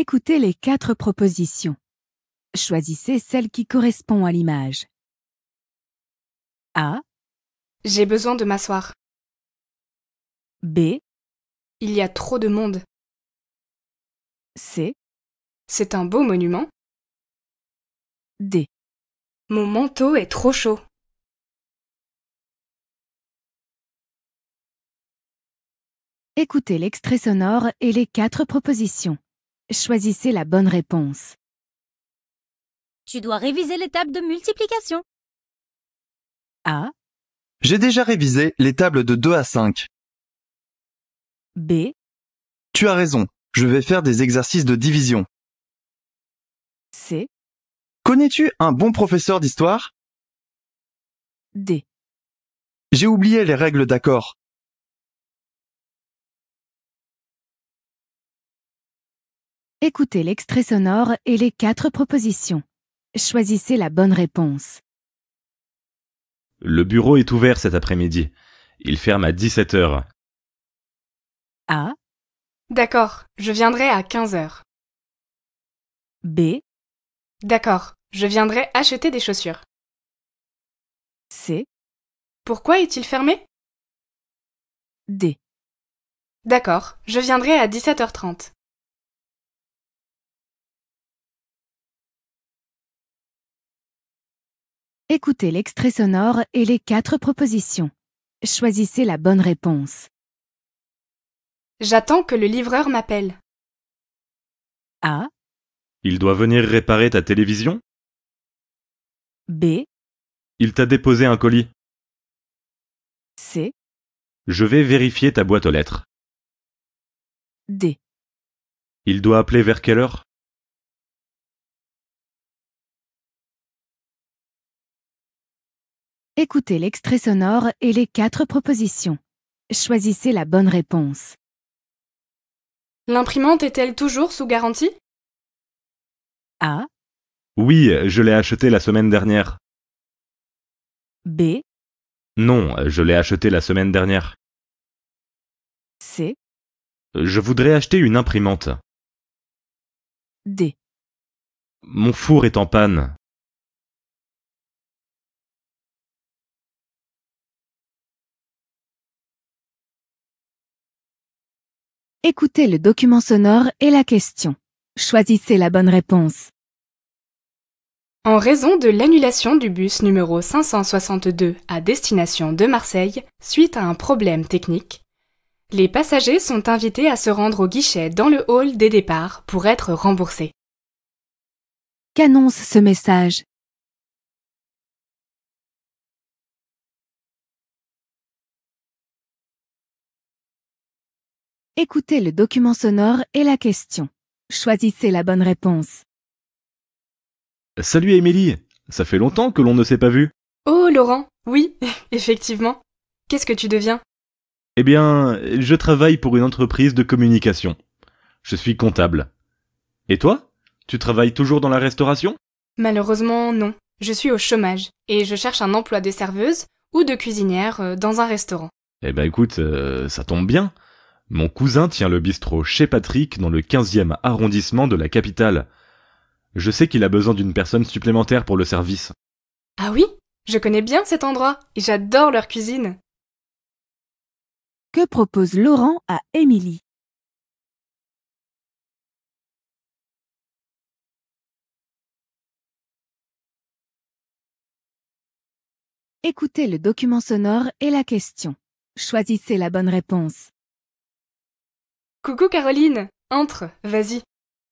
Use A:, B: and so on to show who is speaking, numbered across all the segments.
A: Écoutez les 4 propositions. Choisissez celle qui correspond à l'image. A,
B: J'ai besoin de m'asseoir.
A: B,
B: Il y a trop de monde.
A: C,
B: C'est un beau monument.
A: D.
B: Mon manteau est trop chaud.
A: Écoutez l'extrait sonore et les 4 propositions. Choisissez la bonne réponse.
C: Tu dois réviser les tables de multiplication.
A: A,
D: J'ai déjà révisé les tables de 2 à 5.
A: B,
D: Tu as raison, je vais faire des exercices de division.
A: C,
D: Connais-tu un bon professeur d'histoire?
A: D.
D: J'ai oublié les règles d'accord.
A: Écoutez l'extrait sonore et les 4 propositions. Choisissez la bonne réponse.
E: Le bureau est ouvert cet après-midi. Il ferme à 17h.
A: A,
B: D'accord, je viendrai à 15h.
A: B,
B: D'accord, je viendrai acheter des chaussures.
A: C,
B: Pourquoi est-il fermé?
A: D.
B: D'accord, je viendrai à 17h30.
A: Écoutez l'extrait sonore et les 4 propositions. Choisissez la bonne réponse.
B: J'attends que le livreur m'appelle.
A: A,
E: Il doit venir réparer ta télévision?
A: B,
E: Il t'a déposé un colis.
A: C,
E: Je vais vérifier ta boîte aux lettres.
A: D.
E: Il doit appeler vers quelle heure?
A: Écoutez l'extrait sonore et les 4 propositions. Choisissez la bonne réponse.
B: L'imprimante est-elle toujours sous garantie?
A: A,
E: Oui, je l'ai acheté la semaine dernière.
A: B,
E: Non, je l'ai acheté la semaine dernière.
A: C,
E: Je voudrais acheter une imprimante.
A: D.
E: Mon four est en panne.
A: Écoutez le document sonore et la question. Choisissez la bonne réponse.
B: En raison de l'annulation du bus numéro 562 à destination de Marseille suite à un problème technique, les passagers sont invités à se rendre au guichet dans le hall des départs pour être remboursés.
A: Qu'annonce ce message? Écoutez le document sonore et la question. Choisissez la bonne réponse.
E: Salut Émilie, ça fait longtemps que l'on ne s'est pas vu.
B: Oh Laurent, oui, effectivement. Qu'est-ce que tu deviens?
E: Eh bien, je travaille pour une entreprise de communication. Je suis comptable. Et toi? Tu travailles toujours dans la restauration?
B: Malheureusement, non. Je suis au chômage et je cherche un emploi de serveuse ou de cuisinière dans un restaurant.
E: Eh ben écoute, ça tombe bien. Mon cousin tient le bistrot chez Patrick dans le 15e arrondissement de la capitale. Je sais qu'il a besoin d'une personne supplémentaire pour le service.
B: Ah oui? Je connais bien cet endroit et j'adore leur cuisine.
A: Que propose Laurent à Émilie? Écoutez le document sonore et la question. Choisissez la bonne réponse.
B: Coucou Caroline, entre, vas-y.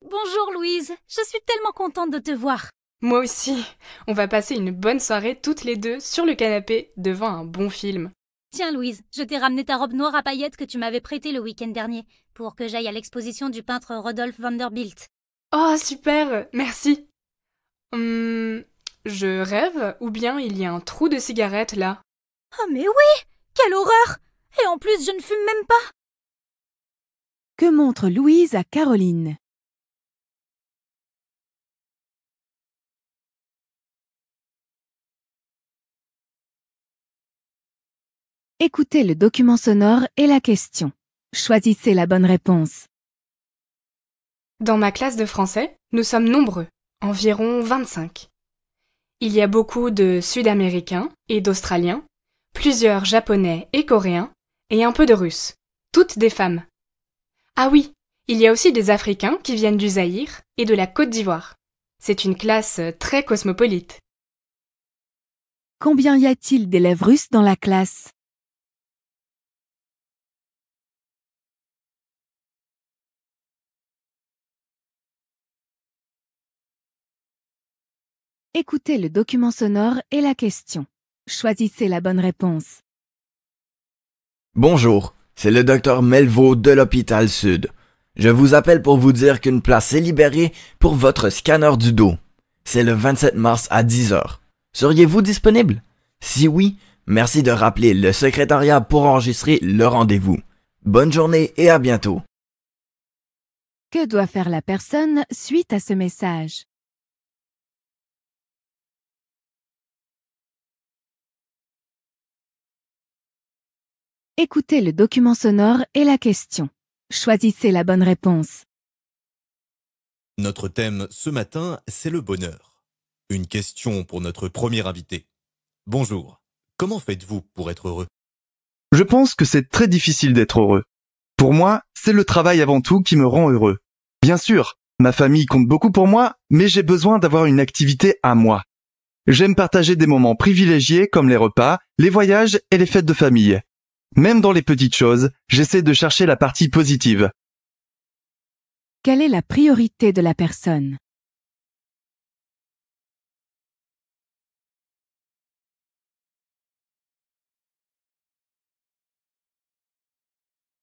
C: Bonjour Louise, je suis tellement contente de te voir.
B: Moi aussi, on va passer une bonne soirée toutes les deux sur le canapé devant un bon film.
C: Tiens Louise, je t'ai ramené ta robe noire à paillettes que tu m'avais prêtée le week-end dernier pour que j'aille à l'exposition du peintre Rodolphe Vanderbilt.
B: Oh super, merci. Je rêve ou bien il y a un trou de cigarette là?
C: Oh mais oui! Quelle horreur! Et en plus je ne fume même pas!
A: Que montre Louise à Caroline? Écoutez le document sonore et la question. Choisissez la bonne réponse.
B: Dans ma classe de français, nous sommes nombreux, environ 25. Il y a beaucoup de Sud-Américains et d'Australiens, plusieurs Japonais et Coréens, et un peu de Russes, toutes des femmes. Ah oui, il y a aussi des Africains qui viennent du Zaïre et de la Côte d'Ivoire. C'est une classe très cosmopolite.
A: Combien y a-t-il d'élèves russes dans la classe? Écoutez le document sonore et la question. Choisissez la bonne réponse.
F: Bonjour, c'est le docteur Melvaux de l'hôpital Sud. Je vous appelle pour vous dire qu'une place est libérée pour votre scanner du dos. C'est le 27 mars à 10 heures. Seriez-vous disponible? Si oui, merci de rappeler le secrétariat pour enregistrer le rendez-vous. Bonne journée et à bientôt.
A: Que doit faire la personne suite à ce message? Écoutez le document sonore et la question. Choisissez la bonne réponse.
G: Notre thème ce matin, c'est le bonheur. Une question pour notre premier invité. Bonjour, comment faites-vous pour être heureux?
D: Je pense que c'est très difficile d'être heureux. Pour moi, c'est le travail avant tout qui me rend heureux. Bien sûr, ma famille compte beaucoup pour moi, mais j'ai besoin d'avoir une activité à moi. J'aime partager des moments privilégiés comme les repas, les voyages et les fêtes de famille. Même dans les petites choses, j'essaie de chercher la partie positive.
A: Quelle est la priorité de la personne?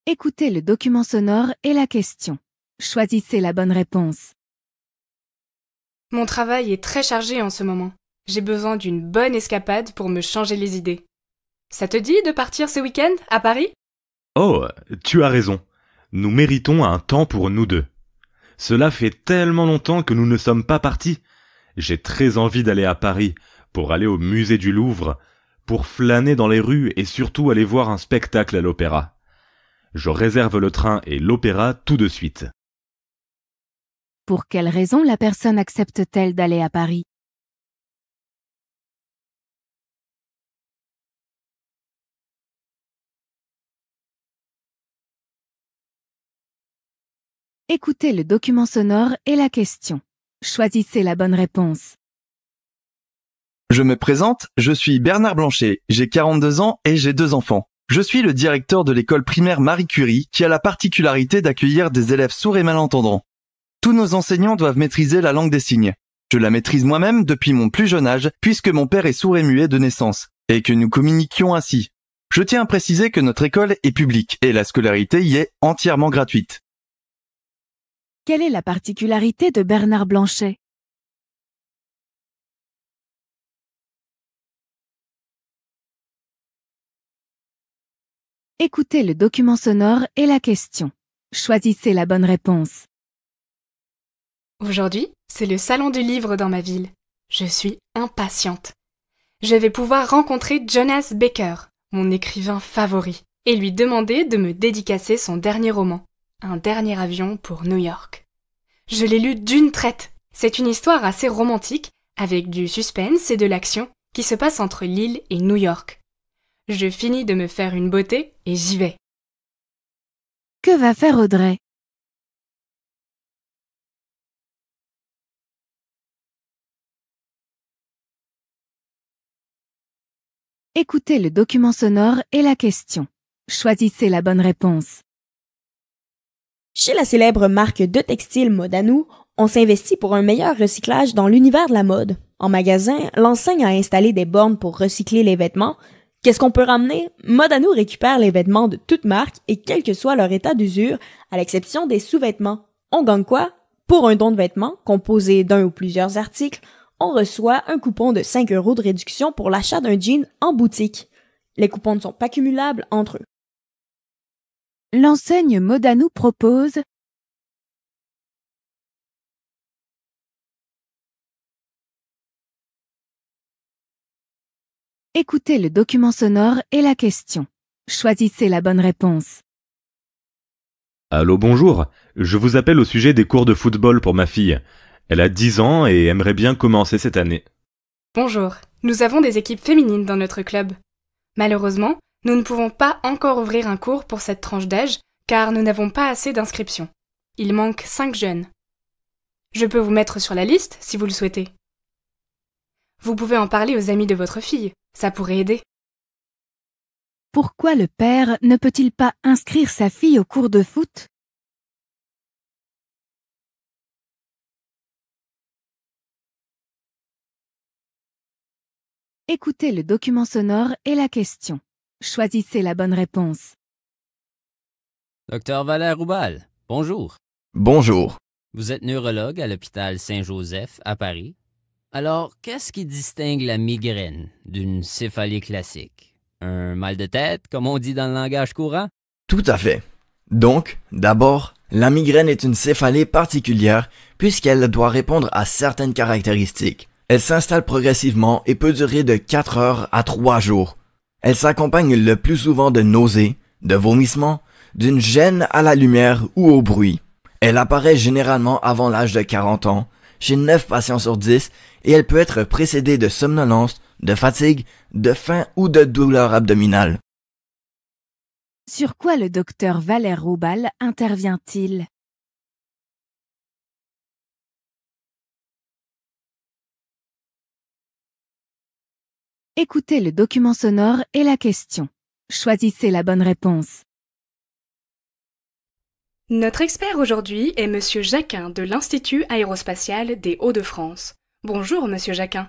A: Écoutez le document sonore et la question. Choisissez la bonne réponse.
B: Mon travail est très chargé en ce moment. J'ai besoin d'une bonne escapade pour me changer les idées. Ça te dit de partir ce week-end à Paris?
E: Oh, tu as raison. Nous méritons un temps pour nous deux. Cela fait tellement longtemps que nous ne sommes pas partis. J'ai très envie d'aller à Paris, pour aller au musée du Louvre, pour flâner dans les rues et surtout aller voir un spectacle à l'opéra. Je réserve le train et l'opéra tout de suite.
A: Pour quelle raison la personne accepte-t-elle d'aller à Paris? Écoutez le document sonore et la question. Choisissez la bonne réponse.
D: Je me présente, je suis Bernard Blanchet, j'ai 42 ans et j'ai 2 enfants. Je suis le directeur de l'école primaire Marie Curie qui a la particularité d'accueillir des élèves sourds et malentendants. Tous nos enseignants doivent maîtriser la langue des signes. Je la maîtrise moi-même depuis mon plus jeune âge puisque mon père est sourd et muet de naissance et que nous communiquions ainsi. Je tiens à préciser que notre école est publique et la scolarité y est entièrement gratuite.
A: Quelle est la particularité de Bernard Blanchet? Écoutez le document sonore et la question. Choisissez la bonne réponse.
B: Aujourd'hui, c'est le salon du livre dans ma ville. Je suis impatiente. Je vais pouvoir rencontrer Jonas Baker, mon écrivain favori, et lui demander de me dédicacer son dernier roman, Un dernier avion pour New York. Je l'ai lu d'une traite. C'est une histoire assez romantique, avec du suspense et de l'action, qui se passe entre l'île et New York. Je finis de me faire une beauté et j'y vais.
A: Que va faire Audrey? Écoutez le document sonore et la question. Choisissez la bonne réponse.
H: Chez la célèbre marque de textile Modanou, on s'investit pour un meilleur recyclage dans l'univers de la mode. En magasin, l'enseigne a installé des bornes pour recycler les vêtements. Qu'est-ce qu'on peut ramener? Modanou récupère les vêtements de toute marque et quel que soit leur état d'usure, à l'exception des sous-vêtements. On gagne quoi? Pour un don de vêtements, composé d'un ou plusieurs articles, on reçoit un coupon de 5 € de réduction pour l'achat d'un jean en boutique. Les coupons ne sont pas cumulables entre eux.
A: L'enseigne Modanou propose Écoutez le document sonore et la question. Choisissez la bonne réponse.
E: Allô, bonjour. Je vous appelle au sujet des cours de football pour ma fille. Elle a 10 ans et aimerait bien commencer cette année.
B: Bonjour, nous avons des équipes féminines dans notre club. Malheureusement, nous ne pouvons pas encore ouvrir un cours pour cette tranche d'âge car nous n'avons pas assez d'inscriptions. Il manque 5 jeunes. Je peux vous mettre sur la liste si vous le souhaitez. Vous pouvez en parler aux amis de votre fille, ça pourrait aider.
A: Pourquoi le père ne peut-il pas inscrire sa fille au cours de foot? Écoutez le document sonore et la question. Choisissez la bonne réponse.
I: Docteur Valère Roubal, bonjour.
F: Bonjour.
I: Vous êtes neurologue à l'hôpital Saint-Joseph à Paris. Alors, qu'est-ce qui distingue la migraine d'une céphalée classique? Un mal de tête, comme on dit dans le langage courant?
F: Tout à fait. Donc, d'abord, la migraine est une céphalée particulière puisqu'elle doit répondre à certaines caractéristiques. Elle s'installe progressivement et peut durer de 4 heures à 3 jours. Elle s'accompagne le plus souvent de nausées, de vomissements, d'une gêne à la lumière ou au bruit. Elle apparaît généralement avant l'âge de 40 ans, chez 9 patients sur 10, et elle peut être précédée de somnolence, de fatigue, de faim ou de douleur abdominale.
A: Sur quoi le docteur Valère Roubal intervient-il? Écoutez le document sonore et la question. Choisissez la bonne réponse.
B: Notre expert aujourd'hui est Monsieur Jacquin de l'Institut aérospatial des Hauts-de-France. Bonjour Monsieur Jacquin.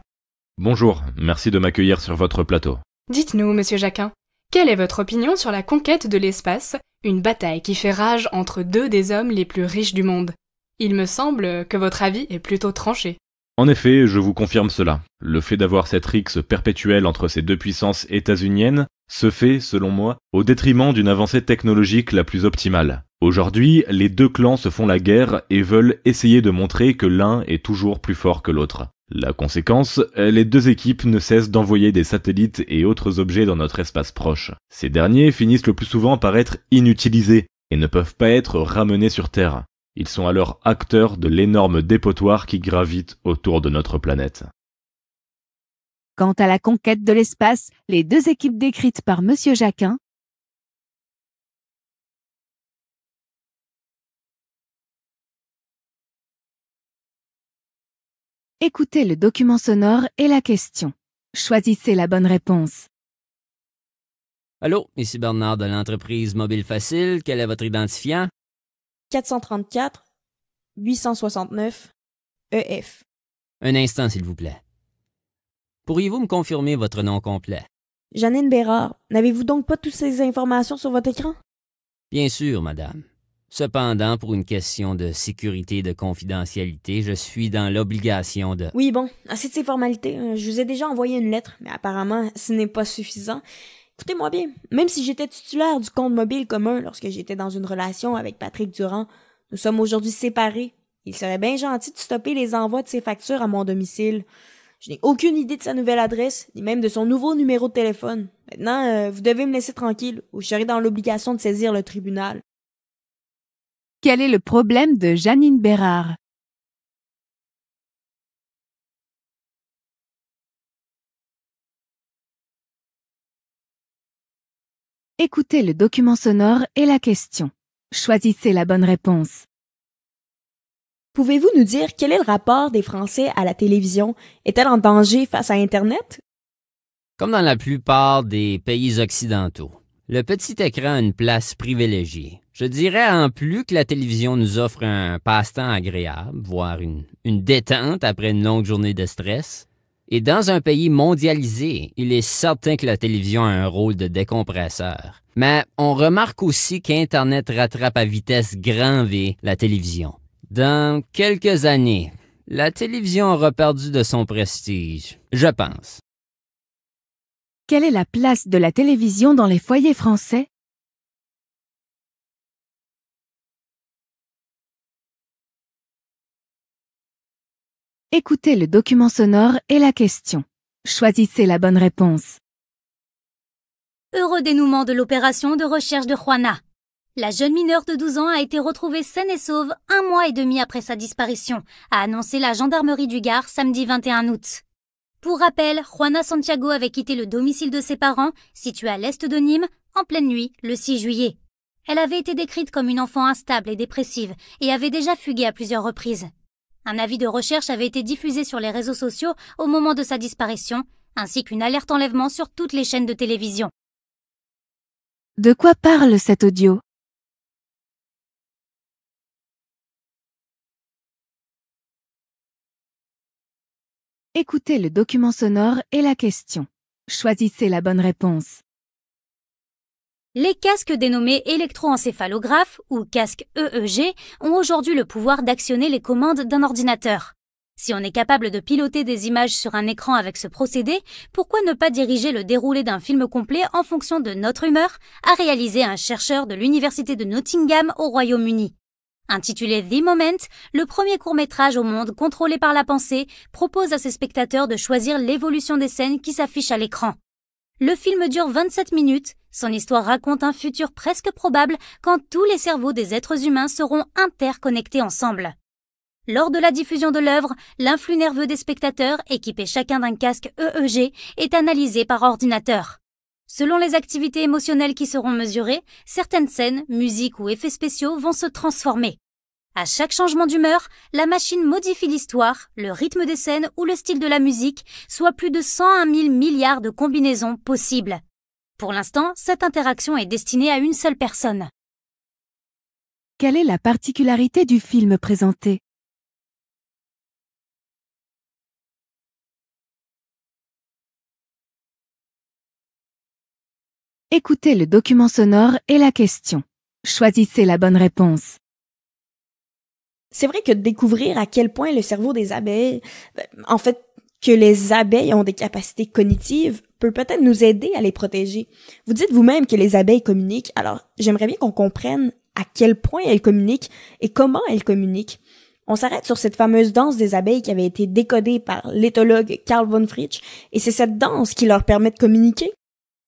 E: Bonjour, merci de m'accueillir sur votre plateau.
B: Dites-nous Monsieur Jacquin, quelle est votre opinion sur la conquête de l'espace, une bataille qui fait rage entre deux des hommes les plus riches du monde? Il me semble que votre avis est plutôt tranché.
E: En effet, je vous confirme cela. Le fait d'avoir cette rixe perpétuelle entre ces deux puissances états-uniennes se fait, selon moi, au détriment d'une avancée technologique la plus optimale. Aujourd'hui, les deux clans se font la guerre et veulent essayer de montrer que l'un est toujours plus fort que l'autre. La conséquence, les deux équipes ne cessent d'envoyer des satellites et autres objets dans notre espace proche. Ces derniers finissent le plus souvent par être inutilisés et ne peuvent pas être ramenés sur Terre. Ils sont alors acteurs de l'énorme dépotoir qui gravite autour de notre planète.
A: Quant à la conquête de l'espace, les deux équipes décrites par Monsieur Jacquin. Écoutez le document sonore et la question. Choisissez la bonne réponse.
I: Allô, ici Bernard de l'entreprise Mobile Facile. Quel est votre identifiant?
H: 434 869 EF.
I: Un instant, s'il vous plaît. Pourriez-vous me confirmer votre nom complet?
H: Janine Bérard, n'avez-vous donc pas toutes ces informations sur votre écran?
I: Bien sûr, madame. Cependant, pour une question de sécurité et de confidentialité, je suis dans l'obligation de...
H: Oui, bon, assez de ces formalités. Je vous ai déjà envoyé une lettre, mais apparemment, ce n'est pas suffisant. Écoutez-moi bien, même si j'étais titulaire du compte mobile commun lorsque j'étais dans une relation avec Patrick Durand, nous sommes aujourd'hui séparés. Il serait bien gentil de stopper les envois de ses factures à mon domicile. Je n'ai aucune idée de sa nouvelle adresse, ni même de son nouveau numéro de téléphone. Maintenant, vous devez me laisser tranquille, ou je serai dans l'obligation de saisir le tribunal.
A: Quel est le problème de Janine Bérard? Écoutez le document sonore et la question. Choisissez la bonne réponse.
H: Pouvez-vous nous dire quel est le rapport des Français à la télévision? Est-elle en danger face à Internet?
I: Comme dans la plupart des pays occidentaux, le petit écran a une place privilégiée. Je dirais en plus que la télévision nous offre un passe-temps agréable, voire une détente après une longue journée de stress. Et dans un pays mondialisé, il est certain que la télévision a un rôle de décompresseur. Mais on remarque aussi qu'Internet rattrape à vitesse grand V la télévision. Dans quelques années, la télévision aura perdu de son prestige, je pense.
A: Quelle est la place de la télévision dans les foyers français? Écoutez le document sonore et la question. Choisissez la bonne réponse.
C: Heureux dénouement de l'opération de recherche de Juana. La jeune mineure de 12 ans a été retrouvée saine et sauve 1 mois et demi après sa disparition, a annoncé la gendarmerie du Gard samedi 21 août. Pour rappel, Juana Santiago avait quitté le domicile de ses parents, situé à l'est de Nîmes, en pleine nuit, le 6 juillet. Elle avait été décrite comme une enfant instable et dépressive et avait déjà fugué à plusieurs reprises. Un avis de recherche avait été diffusé sur les réseaux sociaux au moment de sa disparition, ainsi qu'une alerte enlèvement sur toutes les chaînes de télévision.
A: De quoi parle cet audio? Écoutez le document sonore et la question. Choisissez la bonne réponse.
C: Les casques dénommés électroencéphalographes ou casques EEG ont aujourd'hui le pouvoir d'actionner les commandes d'un ordinateur. Si on est capable de piloter des images sur un écran avec ce procédé, pourquoi ne pas diriger le déroulé d'un film complet en fonction de notre humeur, a réalisé un chercheur de l'université de Nottingham au Royaume-Uni. Intitulé The Moment, le premier court-métrage au monde contrôlé par la pensée propose à ses spectateurs de choisir l'évolution des scènes qui s'affichent à l'écran. Le film dure 27 minutes, son histoire raconte un futur presque probable quand tous les cerveaux des êtres humains seront interconnectés ensemble. Lors de la diffusion de l'œuvre, l'influx nerveux des spectateurs, équipés chacun d'un casque EEG, est analysé par ordinateur. Selon les activités émotionnelles qui seront mesurées, certaines scènes, musiques ou effets spéciaux vont se transformer. À chaque changement d'humeur, la machine modifie l'histoire, le rythme des scènes ou le style de la musique, soit plus de 101 000 milliards de combinaisons possibles. Pour l'instant, cette interaction est destinée à une seule personne.
A: Quelle est la particularité du film présenté? Écoutez le document sonore et la question. Choisissez la bonne réponse.
H: C'est vrai que découvrir à quel point le cerveau des abeilles, que les abeilles ont des capacités cognitives, peut peut-être nous aider à les protéger. Vous dites vous-même que les abeilles communiquent, alors j'aimerais bien qu'on comprenne à quel point elles communiquent et comment elles communiquent. On s'arrête sur cette fameuse danse des abeilles qui avait été décodée par l'éthologue Carl von Frisch, et c'est cette danse qui leur permet de communiquer?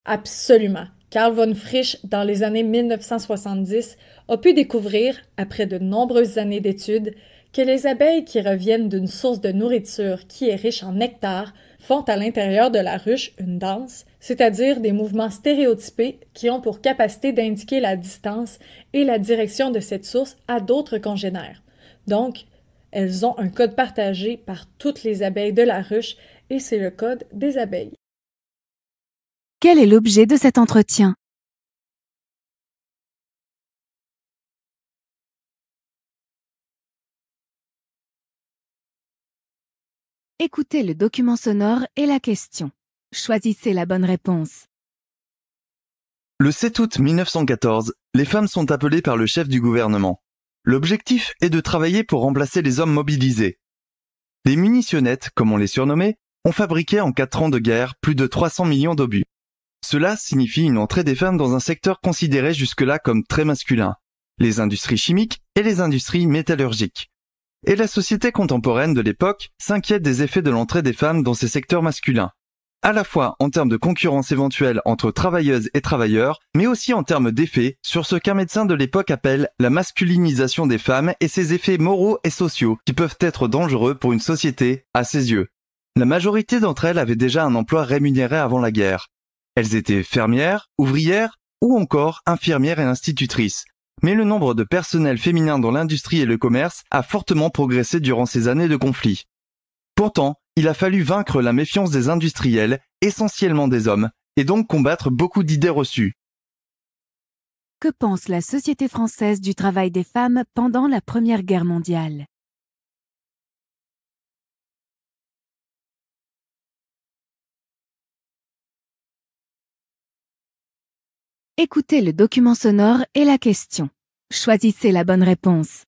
J: Absolument. Carl von Frisch, dans les années 1970, a pu découvrir, après de nombreuses années d'études, que les abeilles qui reviennent d'une source de nourriture qui est riche en nectar font à l'intérieur de la ruche une danse, c'est-à-dire des mouvements stéréotypés qui ont pour capacité d'indiquer la distance et la direction de cette source à d'autres congénères. Donc, elles ont un code partagé par toutes les abeilles de la ruche et c'est le code des abeilles.
A: Quel est l'objet de cet entretien? Écoutez le document sonore et la question. Choisissez la bonne réponse.
D: Le 7 août 1914, les femmes sont appelées par le chef du gouvernement. L'objectif est de travailler pour remplacer les hommes mobilisés. Les munitionnettes, comme on les surnommait, ont fabriqué en 4 ans de guerre plus de 300 millions d'obus. Cela signifie une entrée des femmes dans un secteur considéré jusque-là comme très masculin, les industries chimiques et les industries métallurgiques. Et la société contemporaine de l'époque s'inquiète des effets de l'entrée des femmes dans ces secteurs masculins, à la fois en termes de concurrence éventuelle entre travailleuses et travailleurs, mais aussi en termes d'effets sur ce qu'un médecin de l'époque appelle la masculinisation des femmes et ses effets moraux et sociaux qui peuvent être dangereux pour une société à ses yeux. La majorité d'entre elles avaient déjà un emploi rémunéré avant la guerre. Elles étaient fermières, ouvrières ou encore infirmières et institutrices. Mais le nombre de personnels féminins dans l'industrie et le commerce a fortement progressé durant ces années de conflit. Pourtant, il a fallu vaincre la méfiance des industriels, essentiellement des hommes, et donc combattre beaucoup d'idées reçues.
A: Que pense la société française du travail des femmes pendant la Première Guerre mondiale? Écoutez le document sonore et la question. Choisissez la bonne réponse.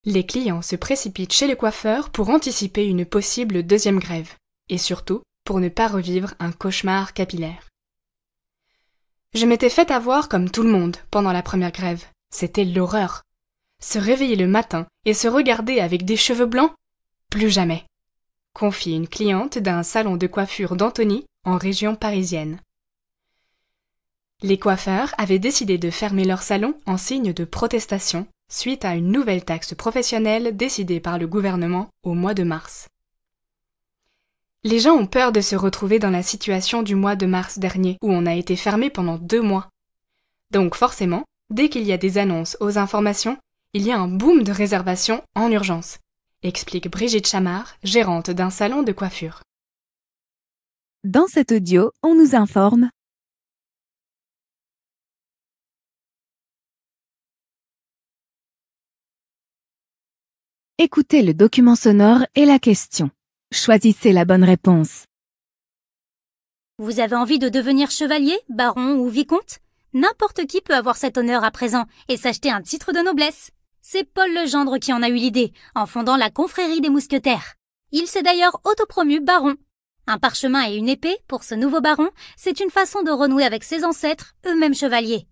B: Les clients se précipitent chez le coiffeur pour anticiper une possible deuxième grève, et surtout pour ne pas revivre un cauchemar capillaire. Je m'étais fait avoir comme tout le monde pendant la première grève. C'était l'horreur. Se réveiller le matin et se regarder avec des cheveux blancs? Plus jamais. Confie une cliente d'un salon de coiffure d'Antony en région parisienne. Les coiffeurs avaient décidé de fermer leur salon en signe de protestation suite à une nouvelle taxe professionnelle décidée par le gouvernement au mois de mars. Les gens ont peur de se retrouver dans la situation du mois de mars dernier où on a été fermé pendant 2 mois. Donc forcément, dès qu'il y a des annonces aux informations, il y a un boom de réservations en urgence, explique Brigitte Chamard, gérante d'un salon de coiffure.
A: Dans cet audio, on nous informe. Écoutez le document sonore et la question. Choisissez la bonne réponse.
C: Vous avez envie de devenir chevalier, baron ou vicomte? N'importe qui peut avoir cet honneur à présent et s'acheter un titre de noblesse. C'est Paul Legendre qui en a eu l'idée, en fondant la confrérie des mousquetaires. Il s'est d'ailleurs autopromu baron. Un parchemin et une épée, pour ce nouveau baron, c'est une façon de renouer avec ses ancêtres, eux-mêmes chevaliers.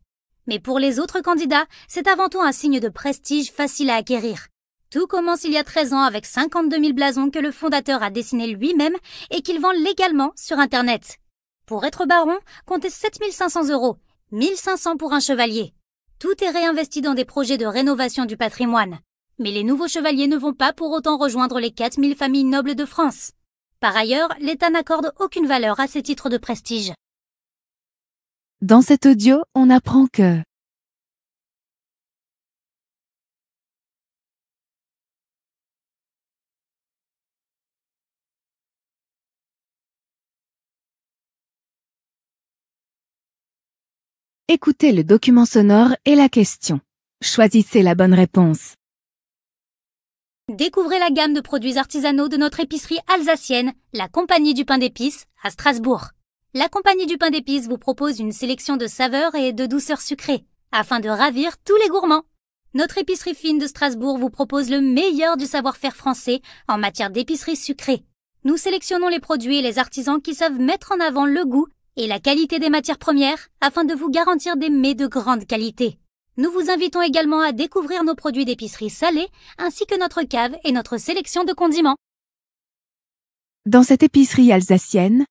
C: Mais pour les autres candidats, c'est avant tout un signe de prestige facile à acquérir. Tout commence il y a 13 ans avec 52 000 blasons que le fondateur a dessinés lui-même et qu'il vend légalement sur Internet. Pour être baron, comptez 7 500 €, 1 500 pour un chevalier. Tout est réinvesti dans des projets de rénovation du patrimoine. Mais les nouveaux chevaliers ne vont pas pour autant rejoindre les 4 000 familles nobles de France. Par ailleurs, l'État n'accorde aucune valeur à ces titres de prestige.
A: Dans cet audio, on apprend que écoutez le document sonore et la question. Choisissez la bonne réponse.
C: Découvrez la gamme de produits artisanaux de notre épicerie alsacienne, la Compagnie du Pain d'Épices, à Strasbourg. La Compagnie du Pain d'Épices vous propose une sélection de saveurs et de douceurs sucrées, afin de ravir tous les gourmands. Notre épicerie fine de Strasbourg vous propose le meilleur du savoir-faire français en matière d'épicerie sucrée. Nous sélectionnons les produits et les artisans qui savent mettre en avant le goût et la qualité des matières premières afin de vous garantir des mets de grande qualité. Nous vous invitons également à découvrir nos produits d'épicerie salée ainsi que notre cave et notre sélection de condiments.
A: Dans cette épicerie alsacienne,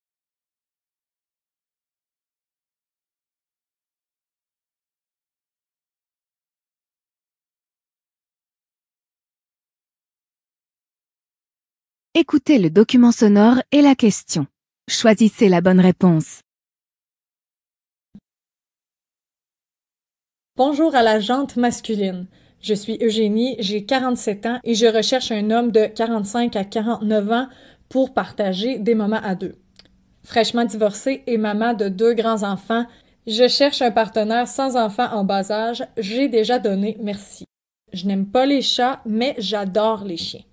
A: écoutez le document sonore et la question. Choisissez la bonne réponse.
J: Bonjour à la jante masculine. Je suis Eugénie, j'ai 47 ans et je recherche un homme de 45 à 49 ans pour partager des moments à deux. Fraîchement divorcée et maman de 2 grands-enfants, je cherche un partenaire sans enfants en bas âge. J'ai déjà donné merci. Je n'aime pas les chats, mais j'adore les chiens.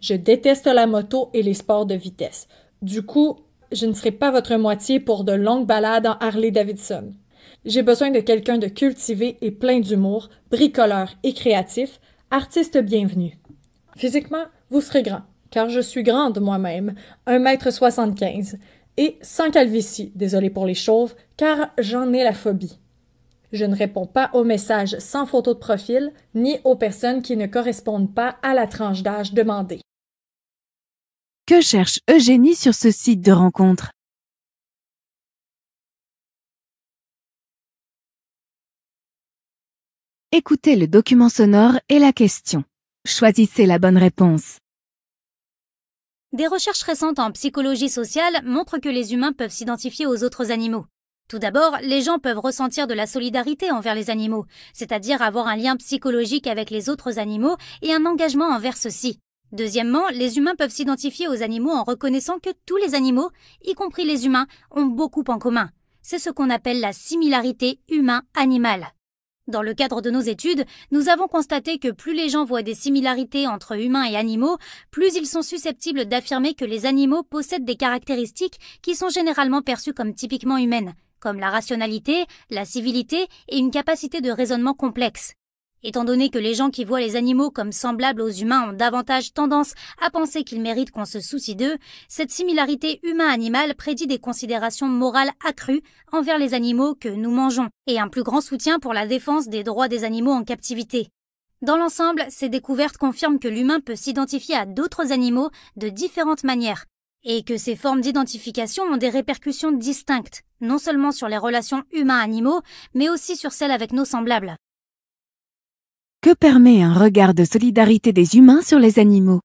J: Je déteste la moto et les sports de vitesse. Du coup, je ne serai pas votre moitié pour de longues balades en Harley-Davidson. J'ai besoin de quelqu'un de cultivé et plein d'humour, bricoleur et créatif, artiste bienvenu. Physiquement, vous serez grand, car je suis grande moi-même, 1,75 m, et sans calvitie, désolé pour les chauves, car j'en ai la phobie. Je ne réponds pas aux messages sans photo de profil, ni aux personnes qui ne correspondent pas à la tranche d'âge demandée.
A: Que cherche Eugénie sur ce site de rencontre? Écoutez le document sonore et la question. Choisissez la bonne réponse.
C: Des recherches récentes en psychologie sociale montrent que les humains peuvent s'identifier aux autres animaux. Tout d'abord, les gens peuvent ressentir de la solidarité envers les animaux, c'est-à-dire avoir un lien psychologique avec les autres animaux et un engagement envers ceux-ci. Deuxièmement, les humains peuvent s'identifier aux animaux en reconnaissant que tous les animaux, y compris les humains, ont beaucoup en commun. C'est ce qu'on appelle la similarité humain-animal. Dans le cadre de nos études, nous avons constaté que plus les gens voient des similarités entre humains et animaux, plus ils sont susceptibles d'affirmer que les animaux possèdent des caractéristiques qui sont généralement perçues comme typiquement humaines, comme la rationalité, la civilité et une capacité de raisonnement complexe. Étant donné que les gens qui voient les animaux comme semblables aux humains ont davantage tendance à penser qu'ils méritent qu'on se soucie d'eux, cette similarité humain-animal prédit des considérations morales accrues envers les animaux que nous mangeons et un plus grand soutien pour la défense des droits des animaux en captivité. Dans l'ensemble, ces découvertes confirment que l'humain peut s'identifier à d'autres animaux de différentes manières, et que ces formes d'identification ont des répercussions distinctes, non seulement sur les relations humains-animaux, mais aussi sur celles avec nos semblables.
A: Que permet un regard de solidarité des humains sur les animaux?